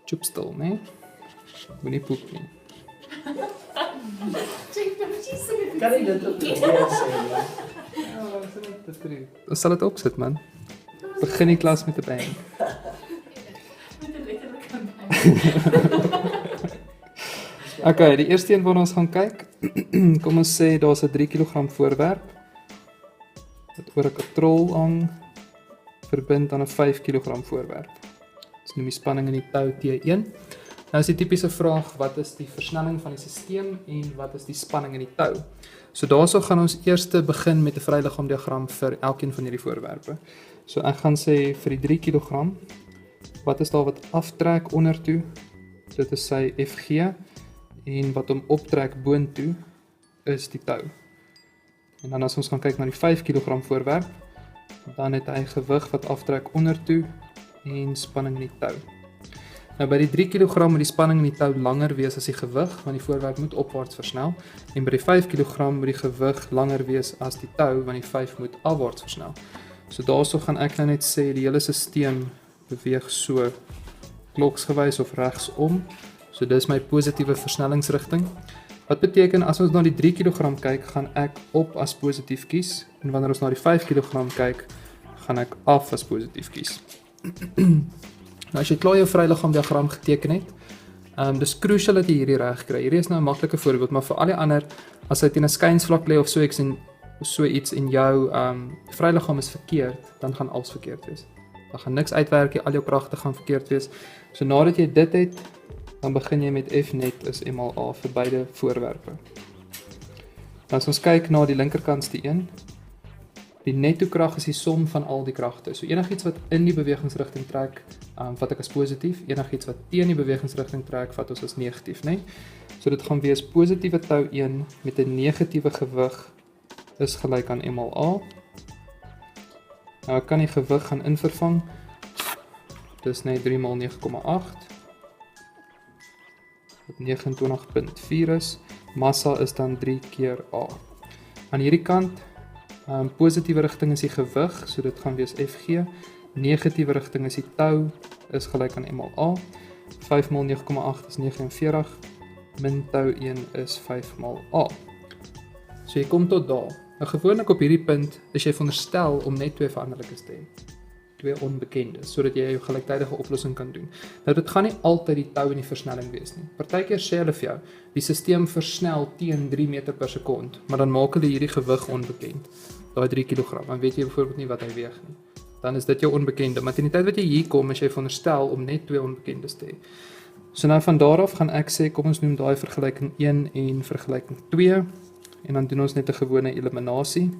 Chop stil, né? Moenie poep nie. Kan ek dit op die video sê? Ons sal dit opsit, man. Begin die klas met 'n bang. Okay, die eerste een waarna ons gaan kyk. Kom ons sê daar's 'n 3 kg voorwerp wat oor 'n katrol hang, verbind aan 'n 5 kg voorwerp. Ons noem die spanning in die tou T1. Nou is die tipiese vraag, wat is die versnelling van die stelsel en wat is die spanning in die tou? So daarso gaan ons eers begin met 'n vryliggaamdiagram vir elkeen van hierdie voorwerpe. So ek gaan sê vir die 3 kg, wat is daar wat aftrek ondertoe? Dit is sy FG en wat hom optrek boontoe is die tou. En dan as ons gaan kyk na die 5 kg voorwerp, dan het hy gewig wat aftrek ondertoe en spanning in die tou. Nou by die 3 kg moet die spanning in die tou langer wees as die gewig, want die voorwerp moet opwaarts versnel. En by die 5 kg moet die gewig langer wees as die tou, want die 5 moet afwaarts versnel. So daarso gaan ek nou net sê die hele stelsel beweeg so kloksgewys of regsom. So dis my positiewe versnellingsrigting. Wat beteken as ons na die 3 kg kyk, gaan ek op as positief kies en wanneer ons na die 5 kg kyk, gaan ek af as positief kies. Nou as jy klaar jou vryliggaamdiagram geteken het, dis crucial dat jy hierdie reg kry. Hierdie is nou 'n maklike voorbeeld, maar vir al die ander, as hy teen 'n skynsvlak lê of so iets en jou vryliggaam is verkeerd, dan gaan alles verkeerd wees. Dan gaan niks uitwerk nie, al jou kragte gaan verkeerd wees. So nadat jy dit het, dan begin jy met F net is MLA vir beide voorwerpe. As ons kyk na die linkerkantste een, die netto krag is die som van al die kragte. So enigiets wat in die bewegingsrigting trek, vat ek as positief, enigiets wat teen die bewegingsrigting trek, vat ons as negatief, né? So dit gaan wees positiewe tou 1 met 'n negatiewe gewig is gelyk aan MLA. Nou ek kan die gewig gaan invervang. Dis net 3 maal 9,8. Wat 29.4 is. Massa is dan 3 keer A. Aan hierdie kant, positiewe rigting is die gewig, so dit gaan wees FG. Negatiewe rigting is die tou, is gelyk aan MLA. 5 maal 9,8 is 49, min tou 1 is 5 maal A. So jy kom tot daar. Nou gewoonlik op hierdie punt is jy veronderstel om net 2 veranderlikes te hê. 2 onbekendes, sodat jy jou gelyktydige oplossing kan doen. Nou dit gaan nie altyd die tou en die versnelling wees nie. Partykeer sê hulle vir jou, die stelsel versnel teen 3 meter per sekond, maar dan maak hulle hierdie gewig onbekend. Daai 3 kg, dan weet jy byvoorbeeld nie wat hy weeg nie. Dan is dit jou onbekende, maar teen die tyd wat jy hier kom, is jy veronderstel om net 2 onbekendes te hê. So nou van daar af gaan ek sê, kom ons noem daai vergelyking 1 en vergelyking 2, en dan doen ons net 'n gewone eliminasie.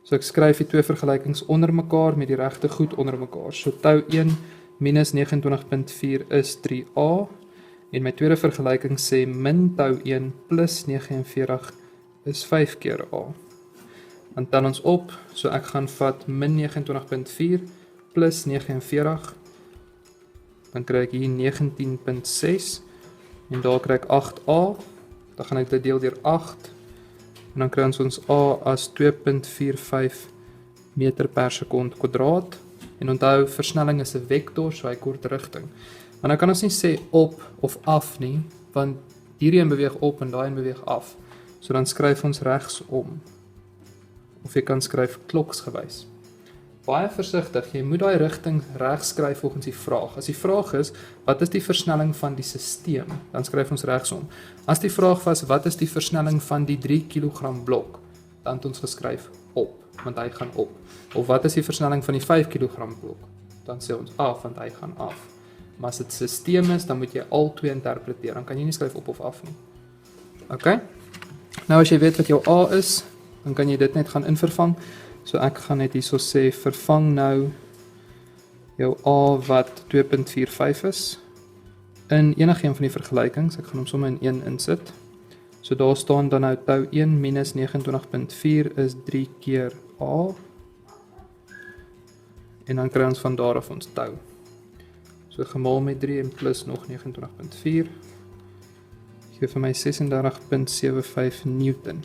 So ek skryf die 2 vergelykings onder mekaar met die regte goed onder mekaar. So tou 1 minus 29.4 is 3A, en my tweede vergelyking sê min tou 1 plus 49 is 5 keer A. Dan tel ons op, so ek gaan vat min 29.4 plus 49, dan kry ek hier 19.6, en daar kry ek 8A, dan gaan ek dit deel deur 8, en dan kry ons A as 2.45 meter per sekond kwadraat, en onthou, versnelling is 'n vektor, so hy kort rigting. Maar nou kan ons nie sê op of af nie, want hierdie een beweeg op en daai een beweeg af, so dan skryf ons regsom, of jy kan skryf kloksgewys. Baie versigtig, jy moet daai rigting reg skryf volgens die vraag. As die vraag is, wat is die versnelling van die stelsel, dan skryf ons regsom. As die vraag was, wat is die versnelling van die 3 kg blok, dan het ons geskryf op, want hy gaan op. Of wat is die versnelling van die 5 kg blok, dan sê ons af, want hy gaan af. Maar as dit stelsel is, dan moet jy al twee interpreteer, dan kan jy nie skryf op of af nie. Ok? Nou as jy weet wat jou A is, dan kan jy dit net gaan invervang. So ek gaan net hierso sê, vervang nou jou A wat 2.45 is, in enigeen van die vergelykings, ek gaan hom sommer in 1 insit. So daar staan dan nou tou 1 minus 29.4 is 3 keer A, en dan kry ons van daar af ons tou. So gemaal met 3 en plus nog 29.4, gee vir my 36.75 Newton.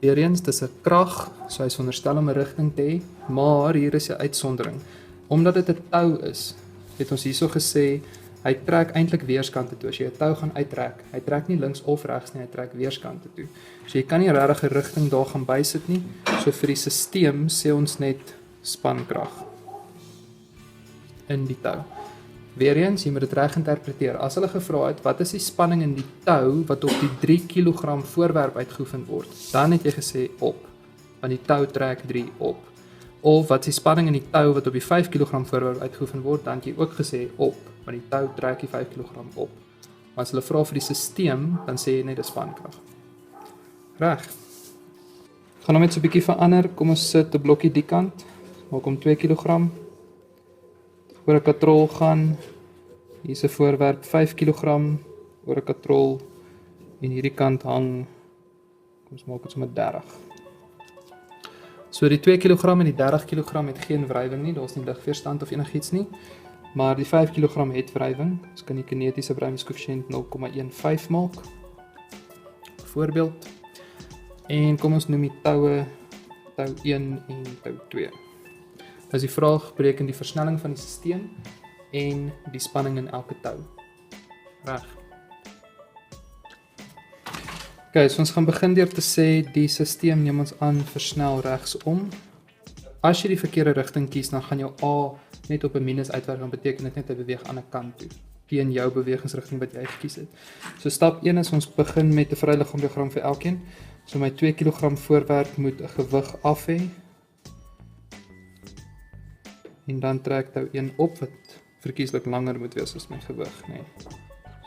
Weereens, dis 'n krag, so hy is veronderstel om 'n rigting te hê, maar hier is 'n uitsondering. Omdat dit 'n tou is, het ons hierso gesê, hy trek eintlik weerskante toe. As jy 'n tou gaan uittrek, hy trek nie links of regs nie, hy trek weerskante toe. So jy kan nie regtig 'n rigting daar gaan bysit nie. So vir die stelsel sê ons net spankrag in die tou. Weereens, jy moet dit reg interpreteer. As hulle gevra het, wat is die spanning in die tou wat op die 3 kg voorwerp uitgeoefen word, dan het jy gesê op, want die tou trek 3 op. Of wat is die spanning in die tou wat op die 5 kg voorwerp uitgeoefen word, dan het jy ook gesê op, want die tou trek die 5 kg op. Maar as hulle vra vir die stelsel, dan sê jy net 'n spankrag. Reg. Gaan nou net so 'n bietjie verander. Kom ons sit 'n blokkie die kant. Maak hom 2 kg. Oor 'n katrol gaan. Hier's 'n voorwerp 5 kg oor 'n katrol en hierdie kant hang, kom ons maak dit sommer 30. So die 2 kg en die 30 kg het geen wrywing nie, daar's nie ligweerstand of enigiets nie. Maar die 5 kg het wrywing. Ons kan die kinetiese wrywingskoëffisiënt 0,15 maak. Voorbeeld. En kom ons noem die toue tou 1 en tou 2. As die vraag bereken die versnelling van die stelsel en die spanning in elke tou. Reg. Okay, so ons gaan begin deur te sê die stelsel neem ons aan versnel regsom. As jy die verkeerde rigting kies, dan gaan jou A net op 'n minus uitwerk, dan beteken dit net hy beweeg aan 'n kant toe teen jou bewegingsrigting wat jy gekies het. So stap 1 is ons begin met 'n vryliggaamdiagram vir elkeen. So my 2 kg voorwerp moet 'n gewig af hê. En dan trek tou 1 op wat verkieslik langer moet wees as my gewig, nee.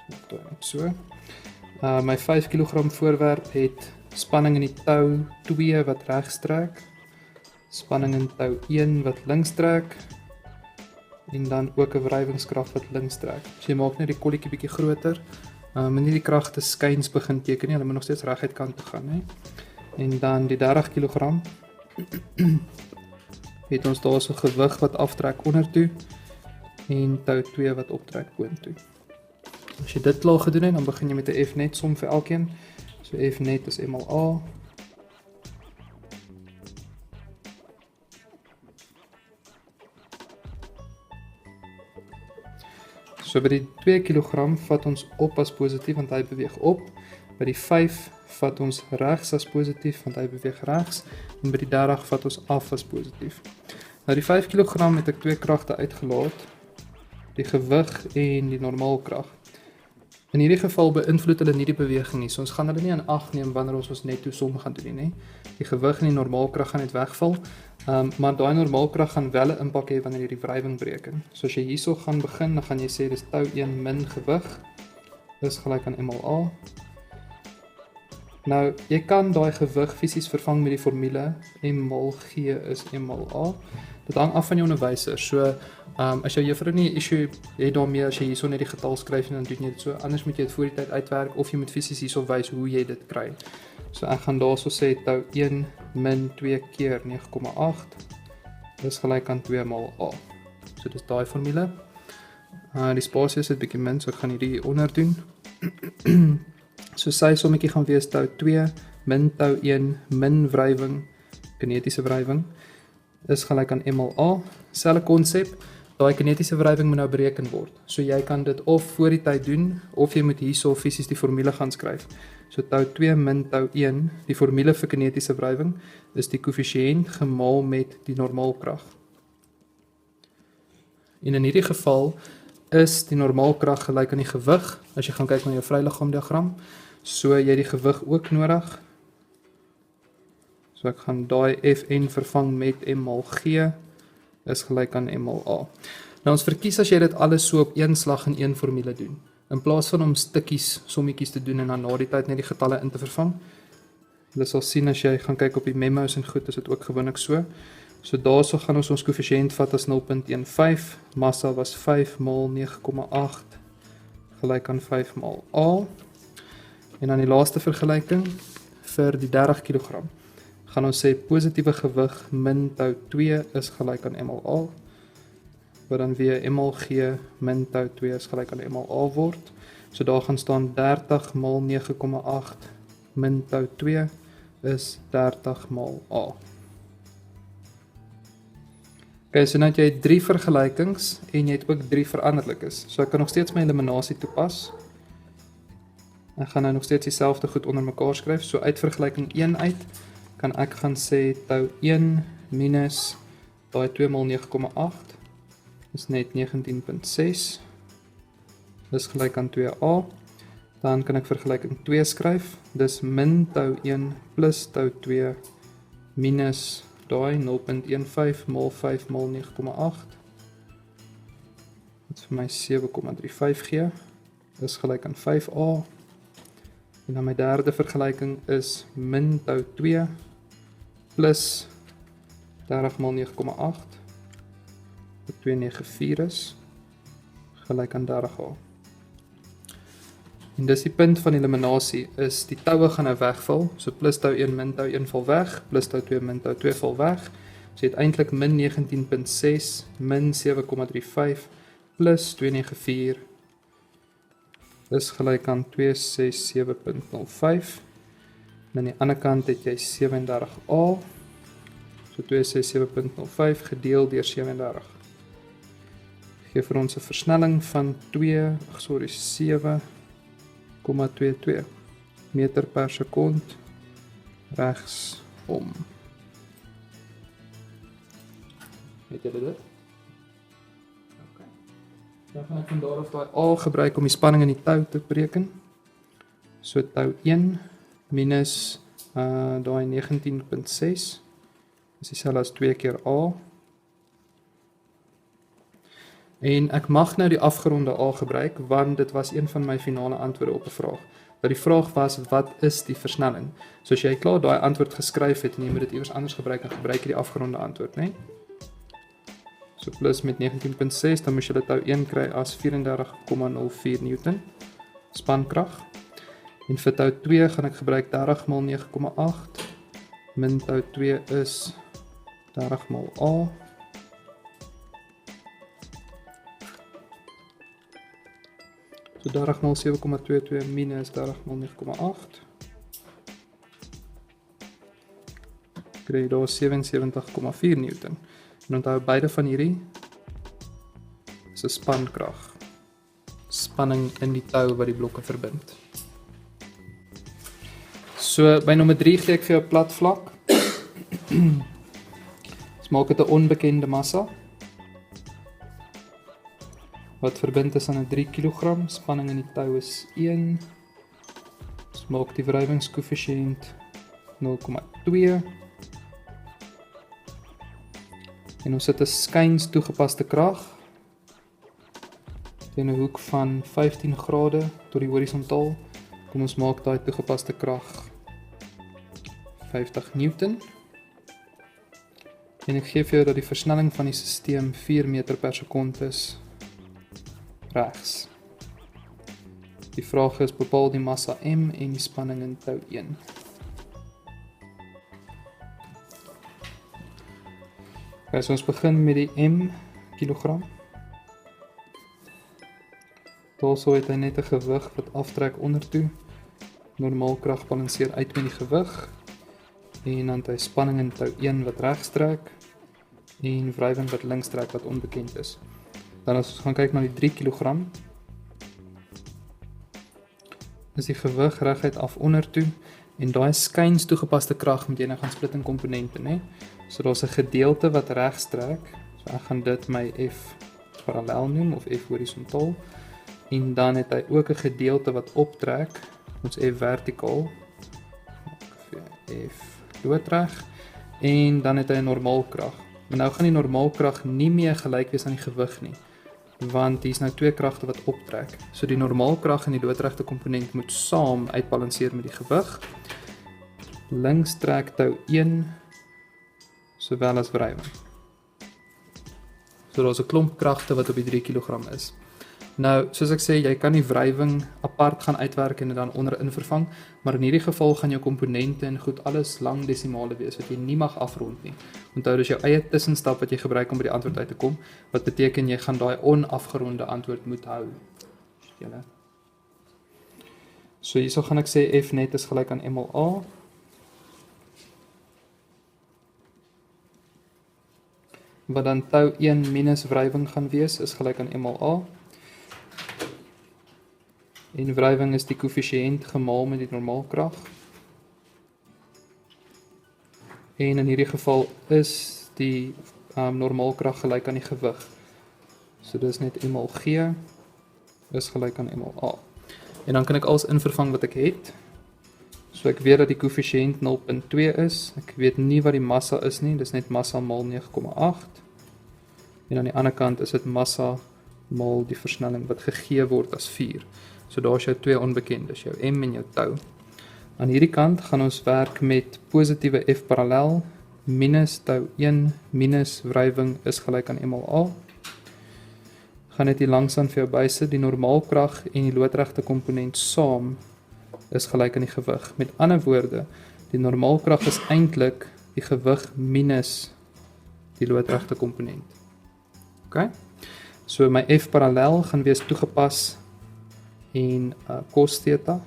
Maak dit net so. My 5 kg voorwerp het spanning in die tou 2 wat regs trek, spanning in tou 1 wat links trek en dan ook 'n wrywingskrag wat links trek. So jy maak net die kolletjie bietjie groter. En nie die kragte skuins begin teken nie, hulle moet nog steeds reguit kant toe gaan, hè. En dan die 30 kg het ons daar so gewig wat aftrek ondertoe en tou 2 wat optrek boontoe. As jy dit klaar gedoen het, dan begin jy met 'n F-net som vir elkeen. So F-net is M mal A. So by die 2 kg vat ons op as positief want hy beweeg op. By die 5 vat ons regs as positief want hy beweeg regs. En by die 30 vat ons af as positief. Nou die 5 kg het ek 2 kragte uitgelaat. Die gewig en die normaalkrag. In hierdie geval beïnvloed hulle nie die beweging nie. So ons gaan hulle nie in ag neem wanneer ons netto som gaan doen nie. Die gewig en die normaalkrag gaan net wegval. Maar daai normaalkrag gaan wel 'n impak hê wanneer jy die wrywing bereken. So as jy hierso gaan begin, dan gaan jy sê dis tou 1 min gewig is gelyk aan M mal A. Nou, jy kan daai gewig fisies vervang met die formule M mal G is M mal A. Dit hang af van jou onderwyser. So, as jou juffrou nie 'n issue het daarmee as jy hierso net die getal skryf en dan doen jy dit so, anders moet jy dit voor die tyd uitwerk of jy moet fisies hierso wys hoe jy dit kry. So ek gaan daarso sê tou 1 min 2 keer 9,8 is gelyk aan 2 mal A. So dis daai formule. Die spasie is 'n bietjie min, so ek gaan hierdie onder doen. So sy sommetjie gaan wees tou 2 min tou 1 min wrywing, kinetiese wrywing is gelyk aan M mal A. Selfe konsep, daai kinetiese wrywing moet nou bereken word. So jy kan dit of voor die tyd doen of jy moet hierso fisies die formule gaan skryf. So tou 2 min tou 1, die formule vir kinetiese wrywing is die koëffisiënt gemaal met die normaalkrag. En in hierdie geval is die normaalkrag gelyk aan die gewig. As jy gaan kyk na jou vryliggaamdiagram, so jy die gewig ook nodig. So ek gaan daai Fn vervang met M mal G is gelyk aan M mal A. Nou ons verkies as jy dit alles so op een slag in een formule doen. In plaas van om stukkies, sommetjies te doen en dan na die tyd net die getalle in te vervang. Jy sal sien as jy gaan kyk op die memos en goed, is dit ook gewoonlik so. So daarso gaan ons koëffisiënt vat as 0.15, massa was 5 mal 9,8 gelyk aan 5 mal A. En dan die laaste vergelyking vir die 30 kg. Gaan ons sê positiewe gewig min tou 2 is gelyk aan M mal A. Wat dan weer M mal G min tou 2 is gelyk aan M mal A word. So daar gaan staan 30 mal 9,8 min tou 2 is 30 mal A. Okay, so nou het jy 3 vergelykings en jy het ook 3 veranderlikes. So ek kan nog steeds my eliminasie toepas. Ek gaan nou nog steeds dieselfde goed onder mekaar skryf. So uit vergelyking 1 uit kan ek gaan sê tou 1 minus daai 2 maal 9,8 is net 19,6. Dis gelyk aan 2a. Dan kan ek vergelyking 2 skryf. Dis min tou 1 plus tou 2 minus daai 0,15 maal 5 maal 9,8. Wat vir my 7,35 gee. Dis gelyk aan 5a. En dan my derde vergelyking is min tou 2 plus 30 maal 9,8 wat 294 is, gelyk aan 30a. En dis die punt van eliminasie, is die toue gaan nou wegval, so plus tou 1 min tou 1 val weg, plus tou 2 min tou 2 val weg, so jy het eintlik min 19,6 min 7,35 plus 294 is gelyk aan 267,05. En aan die ander kant het jy 37a, so 267,05 gedeel deur 37. Gee vir ons 'n versnelling van 7,22 meter per sekond regsom. Het julle dit? Okay. Dan gaan ek van daar af daai A gebruik om die spanning in die tou te bereken. So tou 1 minus daai 19,6 is dieselfde as 2 keer A. En ek mag nou die afgeronde A gebruik, want dit was een van my finale antwoorde op 'n vraag. Dat die vraag was, wat is die versnelling? So as jy klaar daai antwoord geskryf het en jy moet dit iewers anders gebruik, dan gebruik jy die afgeronde antwoord, né? So plus met 19,6, dan moet jy dit tou 1 kry as 34,04 Newton spankrag. En vir tou 2 gaan ek gebruik 30 maal 9,8 min tou 2 is 30 maal A. So 30 maal 7,22 minus 30 maal 9,8. Kry daar 77,4 Newton. En onthou beide van hierdie is 'n spankrag. Spanning in die tou wat die blokke verbind. So by nommer 3 gee ek vir jou 'n plat vlak. Ons maak dit 'n onbekende massa wat verbind is aan 'n 3 kg, spanning in die tou is 1. Ons maak die wrywingskoëffisiënt 0,2. En ons sit 'n skuins toegepaste krag teen 'n hoek van 15 grade tot die horisontaal. Kom ons maak daai toegepaste krag 50 Newton. En ek gee vir jou dat die versnelling van die stelsel 4 meter per sekond is regs. Die vraag is, bepaal die massa M en die spanning in tou 1. Okay, so ons begin met die M kilogram. Daarso het hy net 'n gewig wat aftrek ondertoe. Normaalkrag balanseer uit met die gewig. En dan het hy spanning in tou 1 wat regs trek en wrywing wat links trek wat onbekend is. Dan as ons gaan kyk na die 3 kg, is die gewig reguit af ondertoe en daai skuins toegepaste krag moet jy nou gaan split in komponente, né? So daar's 'n gedeelte wat regs trek. So ek gaan dit my F parallel noem of F horisontaal. En dan het hy ook 'n gedeelte wat optrek, ons F vertikaal. F loodreg en dan het hy 'n normaalkrag. Maar nou gaan die normaalkrag nie meer gelyk wees aan die gewig nie, want hier's nou twee kragte wat optrek. So die normaalkrag en die loodregte komponent moet saam uitbalanseer met die gewig. Links trek tou 1 sowel as wrywing. So daar's 'n klomp kragte wat op die 3 kg is. Nou, soos ek sê, jy kan die wrywing apart gaan uitwerk en dit dan onderin vervang, maar in hierdie geval gaan jou komponente en goed alles lang desimale wees wat jy nie mag afrond nie. Onthou, dis jou eie tussenstap wat jy gebruik om by die antwoord uit te kom, wat beteken jy gaan daai onafgeronde antwoord moet hou. Julle. So hierso gaan ek sê F net is gelyk aan M maal A. wat dan tou 1 minus wrywing gaan wees, is gelyk aan 1 maal A. En wrywing is die koëffisiënt gemaal met die normaalkrag. En in hierdie geval is die normaalkrag gelyk aan die gewig. So dis net 1 maal G is gelyk aan 1 maal A. En dan kan ek alles invervang wat ek het. So ek weet dat die koëffisiënt 0.2 is. Ek weet nie wat die massa is nie, dis net massa maal 9,8. En aan die ander kant is dit massa maal die versnelling wat gegee word as 4. So daar is jou twee onbekendes, jou M en jou tau. Aan hierdie kant gaan ons werk met positiewe F parallel minus tau 1 minus wrywing is gelyk aan 1 maal A. Gaan net hier langsaan vir jou bysit, die normaalkrag en die loodregte komponent saam is gelyk aan die gewig. Met ander woorde, die normaalkrag is eintlik die gewig minus die loodregte komponent. OK? So my F parallel gaan wees toegepas en cos theta.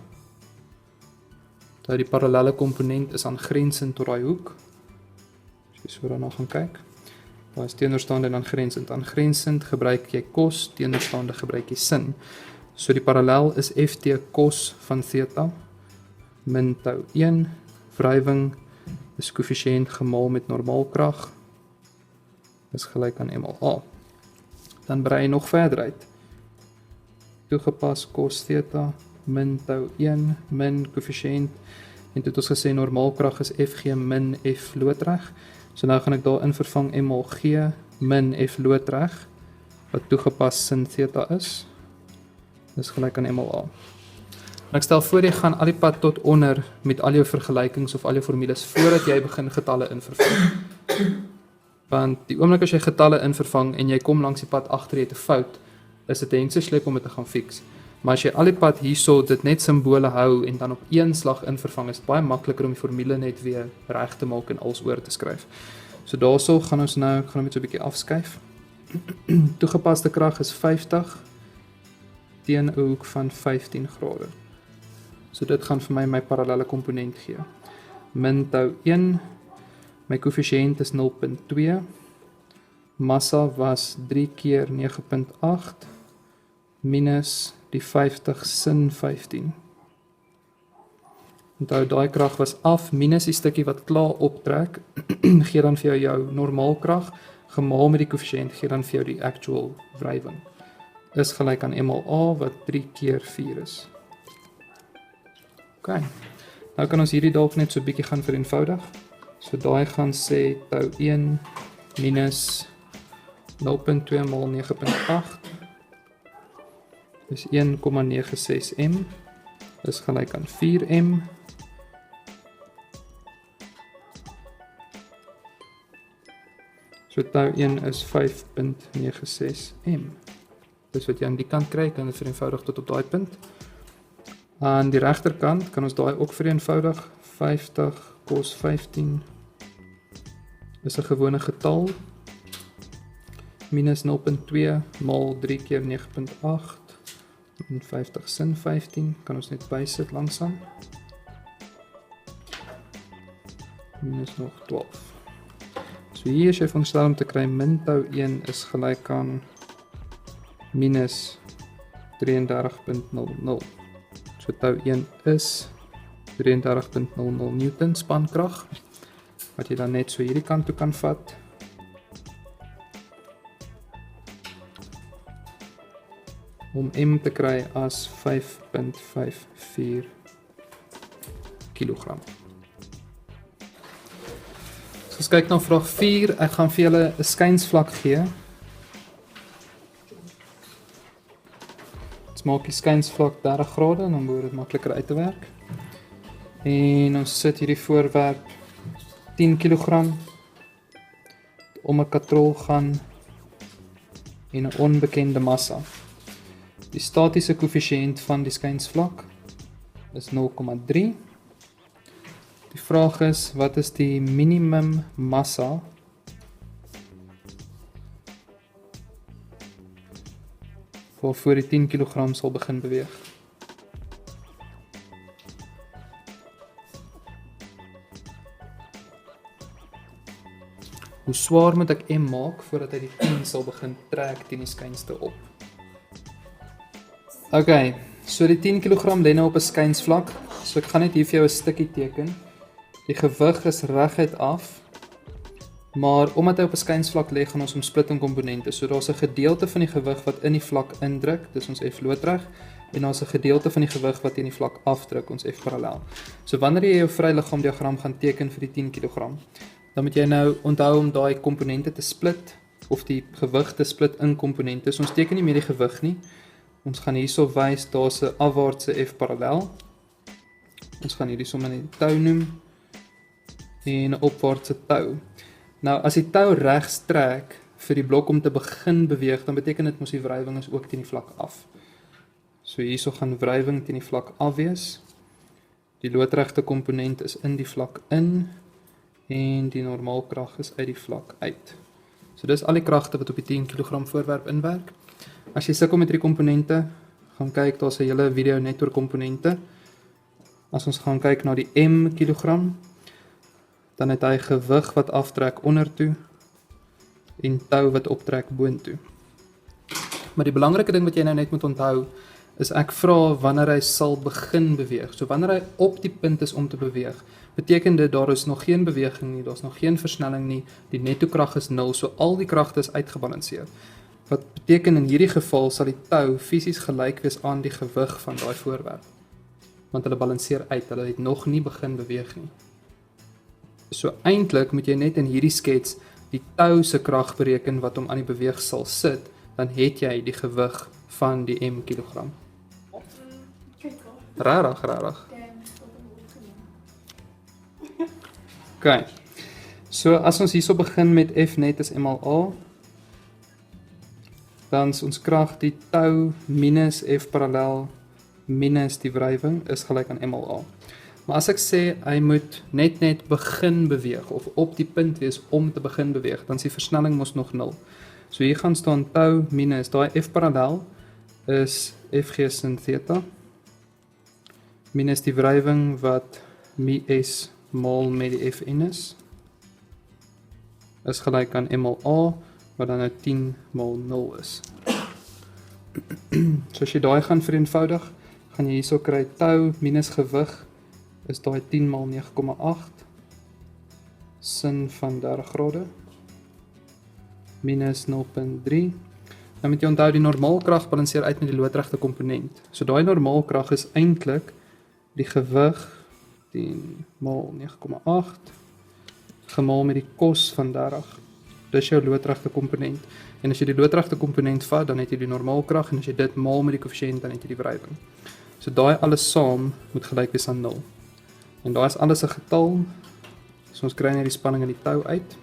Dat die parallelle komponent is aangrensend tot daai hoek. As jy so daarna gaan kyk. Daar is teenoorstaande en aangrensend. Aangrensend gebruik jy cos, teenoorstaande gebruik jy sin. So die parallel is ft cos van theta min tau 1. Wrywing is koëffisiënt gemaal met normaalkrag. Is gelyk aan 1 maal A. Dan brei jy nog verder uit. Toegepas cos theta min tau 1 min koëffisiënt en dit het ons gesê normaalkrag is Fg min F loodreg. So nou gaan ek daar in vervang M maal G min F loodreg wat toegepas sin theta is. Dis gelyk aan M maal A. En ek stel voor jy gaan al die pad tot onder met al jou vergelykings of al jou formules voordat jy begin getalle invervang. Want die oomblik as jy getalle invervang en jy kom langs die pad agter jy het 'n fout, is dit 'n hengse slep om dit te gaan fix. Maar as jy al die pad hierso dit net simbole hou en dan op een slag invervang, is dit baie makliker om die formule net weer reg te maak en alles oor te skryf. So daarso gaan ons nou, ek gaan hom net so 'n bietjie afskuif. Toegepaste krag is 50 teen 'n hoek van 15 grade. So dit gaan vir my parallelle komponent gee. Min tau 1, my koëffisiënt is 0.2, massa was 3 keer 9.8, minus die 50 sin 15. Onthou, daai krag was af, minus die stukkie wat klaar optrek, gee dan vir jou normaalkrag, gemaal met die koëffisiënt, gee dan vir jou die actual wrywing. Is gelyk aan 1 maal A, wat 3 keer 4 is. OK, nou kan ons hierdie dalk net so 'n bietjie gaan vereenvoudig. So daai gaan sê tau 1 minus 0.2 maal 9.8 is 1,96 m is gelyk aan 4 m. So tau 1 is 5,96 m. Dis wat jy aan die kant kry, kan dit vereenvoudig tot op daai punt. Aan die regterkant kan ons daai ook vereenvoudig. 50 cos 15 is 'n gewone getal. Minus 0.2 maal 3 keer 9.8 en 50 sin 15. Kan ons net bysit langsaan. Minus nog 12. So hier is jy veronderstel om te kry min tau 1 is gelyk aan minus 33.00. So tau 1 is 33.00 Newton spankrag, wat jy dan net so hierdie kant toe kan vat. Om M te kry as 5,54 kilogram. So ons kyk na vraag 4, ek gaan vir julle 'n skynsvlak gee. Maak die skynsvlak 30 grade en dan word dit makliker uit te werk. En ons sit hierdie voorwerp 10 kg om 'n katrol gaan en 'n onbekende massa. Die statiese koëffisiënt van die skynsvlak is 0,3. Die vraag is, wat is die minimum massa waarvoor die 10 kg sal begin beweeg? Hoe swaar moet ek M maak voordat hy die 10 sal begin trek teen die skynste op? Ok, so die 10 kg lê nou op 'n skynsvlak, so ek gaan net hier vir jou 'n stukkie teken. Die gewig is reguit af, maar omdat hy op 'n skynsvlak lê, gaan ons hom split in komponente. So daar's 'n gedeelte van die gewig wat in die vlak indruk, dis ons F loodreg, en daar's 'n gedeelte van die gewig wat teen die vlak afdruk, ons F parallel. So wanneer jy jou vryliggaam diagram gaan teken vir die 10 kg, dan moet jy nou onthou om daai komponente te split, of die gewig te split in komponente. So ons teken nie meer die gewig nie. Ons gaan hierso wys, daar's 'n afwaartse F parallel. Ons gaan hierdie sommer net tou noem, en 'n opwaartse tou. Nou, as die tou regs trek vir die blok om te begin beweeg, dan beteken dit mos die wrywing is ook teen die vlak af. So hierso gaan wrywing teen die vlak af wees. Die loodregte komponent is in die vlak in, en die normaalkrag is uit die vlak uit. So dis al die kragte wat op die 10 kg voorwerp inwerk. As jy sukkel met die komponente, gaan kyk, daar's 'n hele video net oor komponente. As ons gaan kyk na die M kilogram, dan het hy gewig wat aftrek ondertoe en tou wat optrek boontoe. Maar die belangrike ding wat jy nou net moet onthou, is ek vra wanneer hy sal begin beweeg. So wanneer hy op die punt is om te beweeg, beteken dit daar is nog geen beweging nie, daar's nog geen versnelling nie, die netto krag is 0, so al die kragte is uitgebalanseer. Wat beteken in hierdie geval sal die tou fisies gelyk wees aan die gewig van daai voorwerp. Want hulle balanseer uit, hulle het nog nie begin beweeg nie. So eintlik moet jy net in hierdie skets die tou se krag bereken wat hom aan die beweeg sal sit, dan het jy die gewig van die M kilogram. Rarig. Ok, so as ons hierso begin met F net is M al A, dan is ons krag die tou minus F parallel minus die wrywing is gelyk aan M al A. Maar as ek sê, hy moet net begin beweeg, of op die punt wees om te begin beweeg, dan is die versnelling mos nog 0. So hier gaan staan tou minus, daai F parallel is Fg sin theta, minus die wrywing wat mi s mal met die Fn is gelyk aan M mal A, wat dan nou 10 mal 0 is. So as jy daai gaan vereenvoudig, gaan jy hierso kry tou minus gewig, is daai 10 mal 9,8 sin van 30 grade minus 0,3. Dan moet jy onthou die normaalkrag balanseer uit met die loodregte komponent. So daai normaalkrag is eintlik die gewig 10 mal 9,8 gemaal met die kos van 30. Dis jou loodregte komponent. En as jy die loodregte komponent vat, dan het jy die normaalkrag, en as jy dit maal met die koëffisiënt, dan het jy die wrywing. So daai alles saam moet gelyk wees aan 0. En daar is alles 'n getal, so ons kry net die spanning in die tou uit.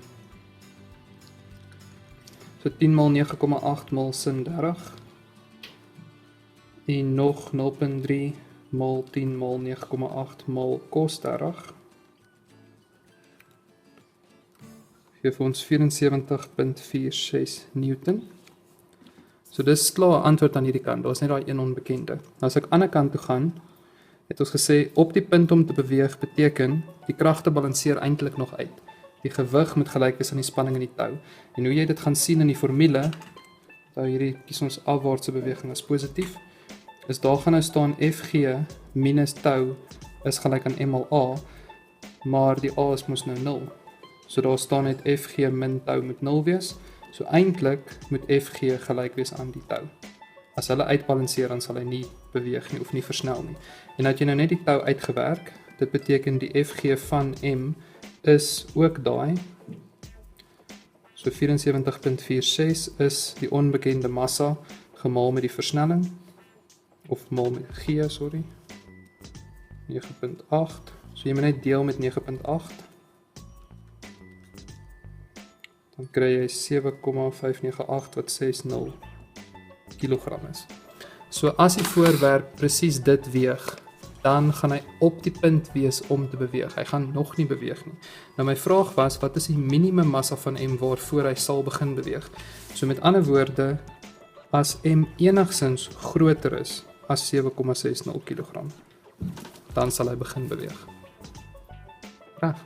So 10 mal 9,8 mal sin 30, en nog 0,3 mal 10 mal 9,8 mal cos 30, geef ons 74,46 Newton. So dis klaar 'n antwoord aan hierdie kant, daar is net daai een onbekende. Nou as ek aan die kant toe gaan, het ons gesê, op die punt om te beweeg beteken, die kragte balanseer eintlik nog uit. Die gewig moet gelyk wees aan die spanning in die tou. En hoe jy dit gaan sien in die formule, nou hierdie kies ons afwaartse beweging as positief, is daar gaan nou staan Fg minus tou is gelyk aan M mal A, maar die A is mos nou 0. So daar staan net Fg min tou moet 0 wees, so eintlik moet Fg gelyk wees aan die tou. As hulle uitbalanseer, dan sal hy nie beweeg nie, of nie versnel nie. En dat jy nou net die tou uitgewerk, dit beteken die Fg van M is ook daai. So 74,46 is die onbekende massa gemaal met die versnelling, of maal met G, sorry. 9,8. So jy moet net deel met 9,8. Dan kry jy 7,598 wat 60 kilogram is. So as die voorwerp presies dit weeg, dan gaan hy op die punt wees om te beweeg. Hy gaan nog nie beweeg nie. Nou my vraag was, wat is die minimum massa van M waarvoor hy sal begin beweeg? So met ander woorde, as M enigstens groter is as 7,60 kg, dan sal hy begin beweeg. Reg.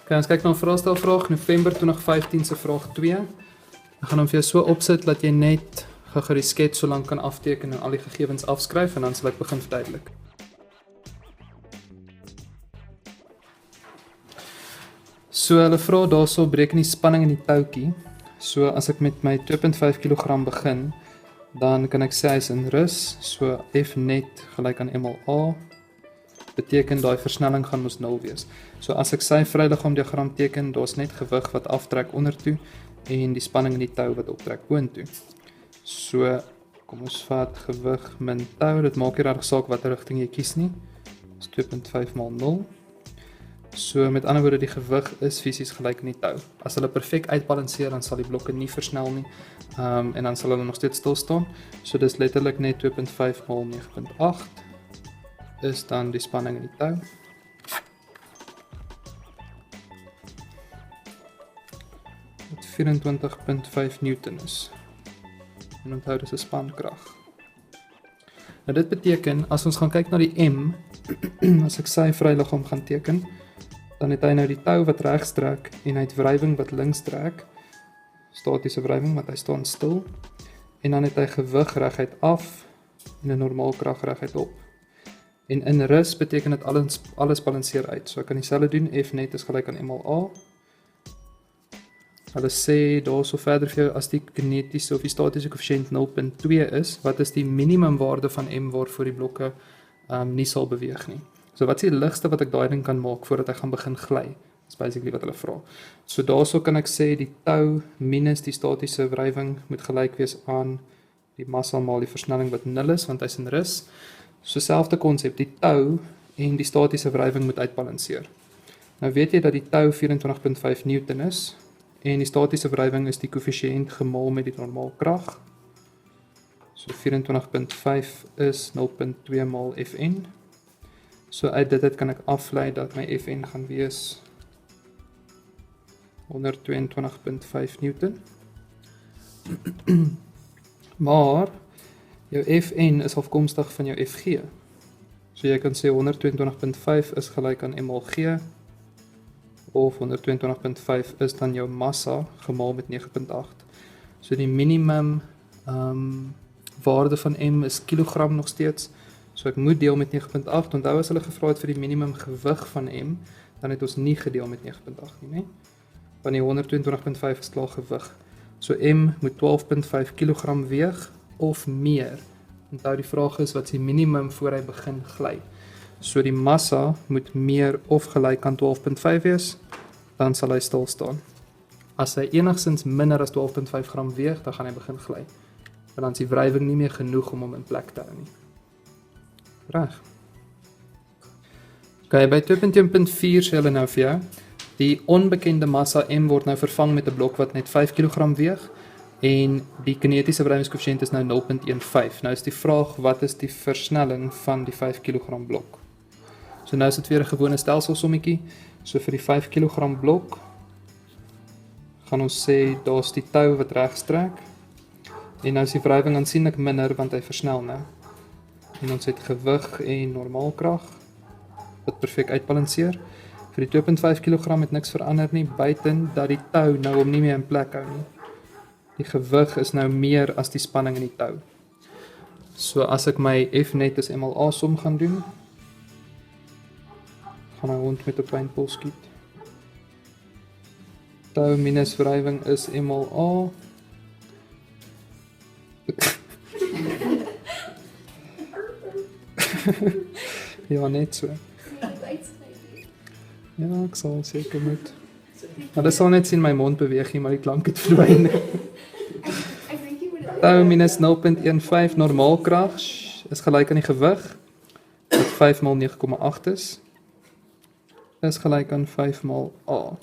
Okay, ons kyk na 'n vraestelvraag, November 2015 se vraag 2. Ek gaan hom vir jou so opsit dat jy net gou die skets so lank kan afteken en al die gegevens afskryf en dan sal ek begin verduidelik. So hulle vra daarso bereken die spanning in die toutjie. So as ek met my 2.5 kg begin, dan kan ek sê hy is in rus, so F net gelyk aan MLA, beteken daai versnelling gaan mos 0 wees. So as ek sy vryliggaam diagram teken, daar's net gewig wat aftrek ondertoe en die spanning in die tou wat optrek boontoe. So kom ons vat gewig min tou, dit maak nie regtig saak watter rigting jy kies nie. Dis 2.5 maal 0. So met ander woorde die gewig is fisies gelyk aan die tou. As hulle perfek uitbalanseer, dan sal die blokke nie versnel nie. En dan sal hulle nog steeds stil staan. So dis letterlik net 2.5 maal 9.8 is dan die spanning in die tou. Wat 24.5 Newton is. En onthou dis 'n spankrag. Nou dit beteken as ons gaan kyk na die M, as ek sy vryliggaam gaan teken, dan het hy nou die tou wat regs trek en hy het wrywing wat links trek, statiese wrywing want hy staan stil, en dan het hy gewig reguit af en 'n normaal krag reguit op. En in rus beteken dit alles balanseer uit. So ek kan dieselfde doen, F net is gelyk aan MLA. Hulle sê daarso verder vir jou as die kinetiese of die statiese koëffisiënt 0.2 is, wat is die minimumwaarde van M waarvoor die blokke nie sal beweeg nie. So wat is die ligste wat ek daai ding kan maak voordat ek gaan begin gly? Dis basically wat hulle vra. So daarso kan ek sê die tou minus die statiese wrywing moet gelyk wees aan die massa maal die versnelling wat 0 is, want hy's in rus. So selfde konsep, die tou en die statiese wrywing moet uitbalanseer. Nou weet jy dat die tou 24.5 Newton is en die statiese wrywing is die koëffisiënt gemaal met die normaal krag. So 24.5 is 0.2 maal Fn. So uit dit kan ek aflei dat my Fn gaan wees 122.5 Newton. Maar jou Fn is afkomstig van jou Fg. So jy kan sê 122.5 is gelyk aan m maal g, of 122.5 is dan jou massa gemaal met 9.8. So die minimum waarde van m is kilogram nog steeds. So ek moet deel met 9.8. Onthou as hulle gevra het vir die minimum gewig van m, dan het ons nie gedeel met 9.8 nie, né? Want die 122.5 is klaar gewig. So m moet 12.5 kg weeg of meer. Onthou die vraag is wat is die minimum voor hy begin gly. So die massa moet meer of gelyk aan 12.5 wees, dan sal hy stil staan. As hy enigstens minder as 12.5 gram weeg, dan gaan hy begin gly. Want dan is die wrywing nie meer genoeg om hom in plek te hou nie. Reg. Okay, by 2.1.4 sê hulle nou vir jou, die onbekende massa m word nou vervang met 'n blok wat net 5 kg weeg en die kinetiese wrywingskoëffisiënt is nou 0.15. Nou is die vraag, wat is die versnelling van die 5 kg blok? So nou is dit weer 'n gewone stelselsommetjie. So vir die 5 kg blok gaan ons sê daar's die tou wat regs trek en nou is die wrywing aansienlik minder want hy versnel nou. En ons het gewig en normaalkrag wat perfek uitbalanseer. Vir die 2.5 kg het niks verander nie, buiten dat die tou nou hom nie meer in plek hou nie. Die gewig is nou meer as die spanning in die tou. So as ek my F net is MLA som gaan doen, gaan hy rond met 'n pynpil skiet. Tou minus wrywing is MLA. Ja, net so. Ja, ek sal seker moet. Maar dit sal net sien my mond beweeg nie, maar die klank het verdwyn. Tou minus 0.15 normaalkrag is gelyk aan die gewig, wat 5 maal 9,8 is gelyk aan 5 maal A.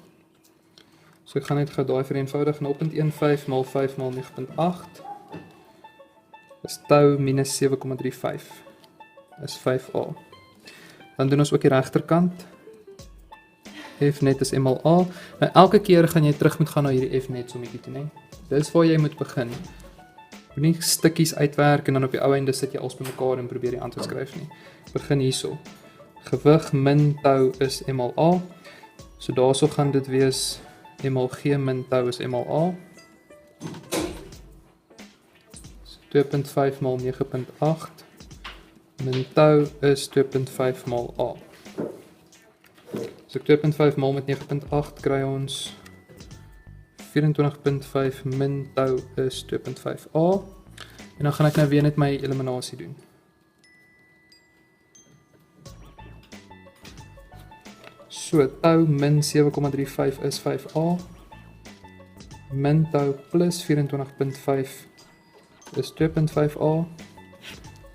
So ek gaan net gou daai vereenvoudig, 0.15 maal 5 maal 9.8 is tou minus 7,35 is 5A. Dan doen ons ook die regterkant. F net is MLA. Nou elke keer gaan jy terug moet gaan na hierdie F net sommetjie toe, né? Dis waar jy moet begin. Moenie stukkies uitwerk en dan op die ou einde sit jy alles bymekaar en probeer die antwoord skryf nie. Begin hierso. Gewig min tou is MLA. So daarso gaan dit wees m mal g min tau is m mal a. So 2.5 mal 9.8 min tau is 2.5 mal a. So 2.5 mal met 9.8 kry ons 24.5 min tau is 2.5a. En dan gaan ek nou weer net my eliminasie doen. So tau min 7,35 is 5a. Min tau plus 24.5 is 2.5a.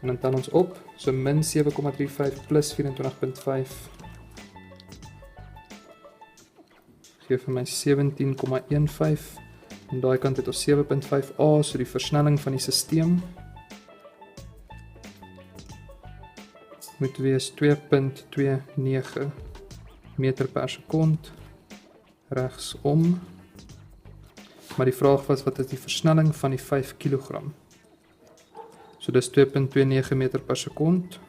En dan tel ons op. So min 7,35 plus 24.5 gee vir my 17,15. En daai kant het ons 7.5a, so die versnelling van die stelsel moet wees 2.29 meter per sekond regsom. Maar die vraag was, wat is die versnelling van die 5 kilogram? So dis 2.29 meter per sekond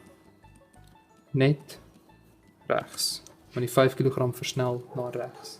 net regs. Maar die 5 kilogram versnel na regs.